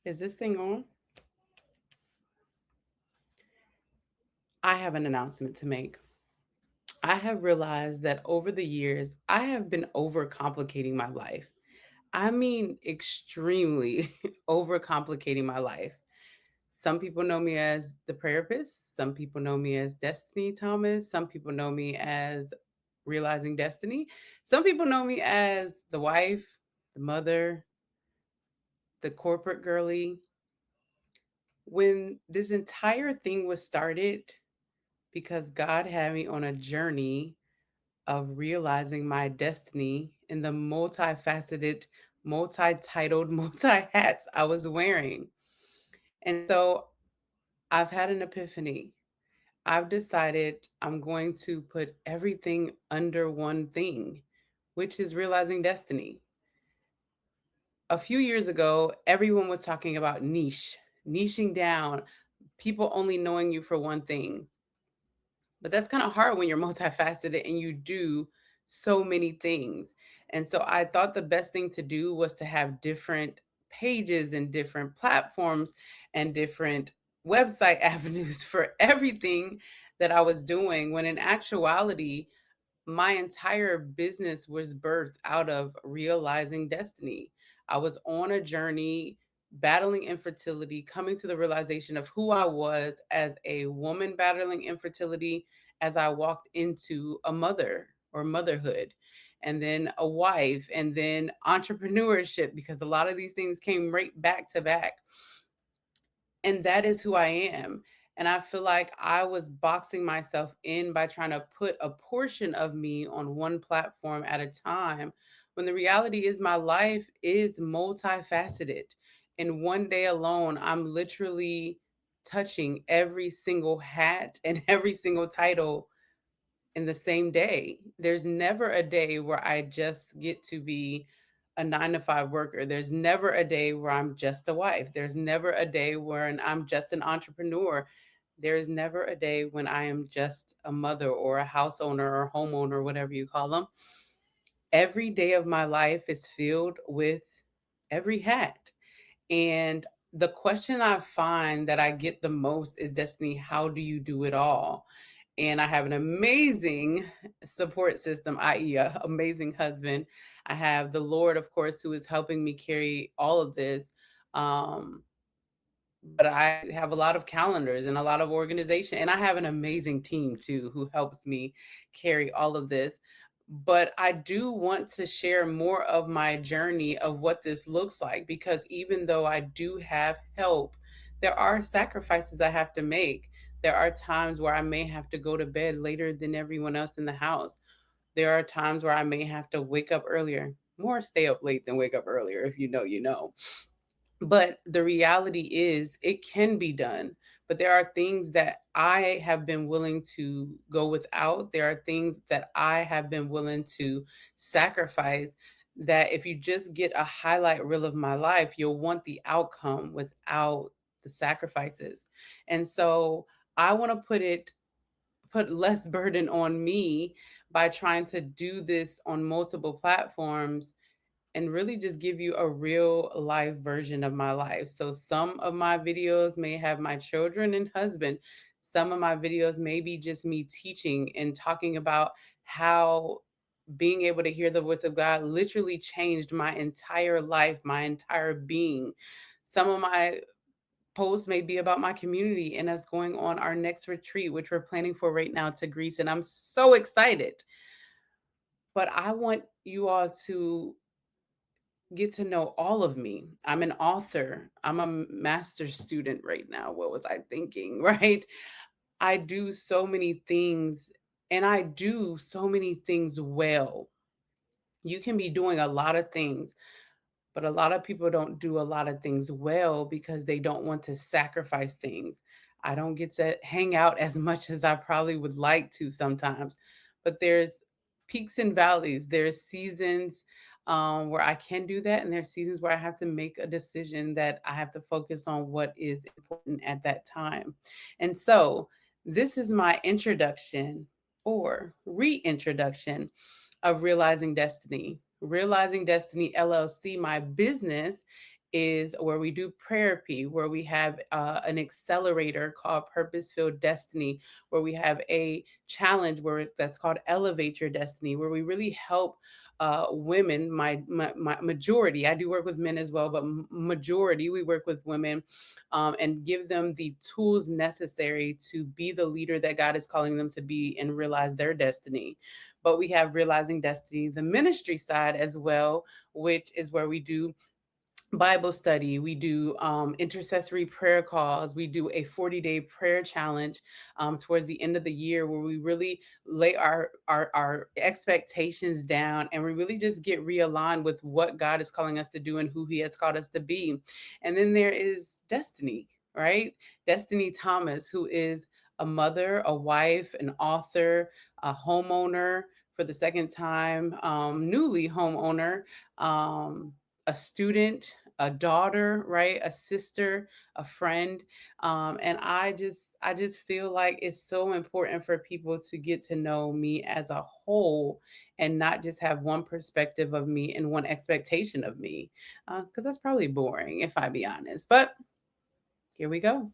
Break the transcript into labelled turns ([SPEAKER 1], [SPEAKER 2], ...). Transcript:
[SPEAKER 1] Is this thing on? I have an announcement to make. I have realized that over the years, I have been overcomplicating my life. I mean, extremely overcomplicating my life. Some people know me as the therapist. Some people know me as Destiny Thomas. Some people know me as Realizing Destiny. Some people know me as the wife, the mother, the corporate girly. When this entire thing was started, because God had me on a journey of realizing my destiny in the multifaceted, multi titled, multi hats I was wearing. And so I've had an epiphany. I've decided I'm going to put everything under one thing, which is realizing destiny. A few years ago, everyone was talking about niching down, people only knowing you for one thing. But that's kind of hard when you're multifaceted and you do so many things. And so I thought the best thing to do was to have different pages and different platforms and different website avenues for everything that I was doing, when in actuality, my entire business was birthed out of realizing destiny. I was on a journey battling infertility, coming to the realization of who I was as a woman battling infertility as I walked into a mother or motherhood, and then a wife, and then entrepreneurship, because a lot of these things came right back to back. And that is who I am. And I feel like I was boxing myself in by trying to put a portion of me on one platform at a time, when the reality is my life is multifaceted. In one day alone, I'm literally touching every single hat and every single title in the same day. There's never a day where I just get to be a 9 to 5 worker. There's never a day where I'm just a wife. There's never a day when I'm just an entrepreneur. There's never a day when I am just a mother or a house owner or homeowner, whatever you call them. Every day of my life is filled with every hat. And the question I find that I get the most is, Destiny, how do you do it all? And I have an amazing support system, i.e., an amazing husband. I have the Lord, of course, who is helping me carry all of this. Um, but I have a lot of calendars and a lot of organization, and I have an amazing team too who helps me carry all of this. But I do want to share more of my journey of what this looks like, because even though I do have help, there are sacrifices I have to make. There are times where I may have to go to bed later than everyone else in the house. There are times where I may have to wake up earlier, more stay up late than wake up earlier. If you know, you know. But the reality is, it can be done. But there are things that I have been willing to go without. There are things that I have been willing to sacrifice, that if you just get a highlight reel of my life, you'll want the outcome without the sacrifices. And so I want to put less burden on me by trying to do this on multiple platforms, and really just give you a real life version of my life. So some of my videos may have my children and husband. Some of my videos may be just me teaching and talking about how being able to hear the voice of God literally changed my entire life, my entire being. Some of my posts may be about my community and us going on our next retreat, which we're planning for right now, to Greece. And I'm so excited. But I want you all to get to know all of me. I'm an author. I'm a master's student right now. What was I thinking, right? I do so many things, and I do so many things well. You can be doing a lot of things, but a lot of people don't do a lot of things well because they don't want to sacrifice things. I don't get to hang out as much as I probably would like to sometimes, but there's peaks and valleys. There's seasons where I can do that, and there's seasons where I have to make a decision that I have to focus on what is important at that time. And so, this is my introduction or reintroduction of Realizing Destiny. Realizing Destiny LLC, my business, is where we do therapy, where we have an accelerator called Purpose Filled Destiny, where we have a challenge that's called Elevate Your Destiny, where we really help women. My majority, I do work with men as well, but majority we work with women, and give them the tools necessary to be the leader that God is calling them to be and realize their destiny. But we have Realizing Destiny, the ministry side as well, which is where we do Bible study, we do intercessory prayer calls, we do a 40-day prayer challenge towards the end of the year, where we really lay our expectations down, and we really just get realigned with what God is calling us to do and who He has called us to be. And then there is Destiny, right? Destiny Thomas, who is a mother, a wife, an author, a homeowner for the second time, newly homeowner, a student, a daughter, right? A sister, a friend. And I just feel like it's so important for people to get to know me as a whole and not just have one perspective of me and one expectation of me. Because that's probably boring if I be honest. But here we go.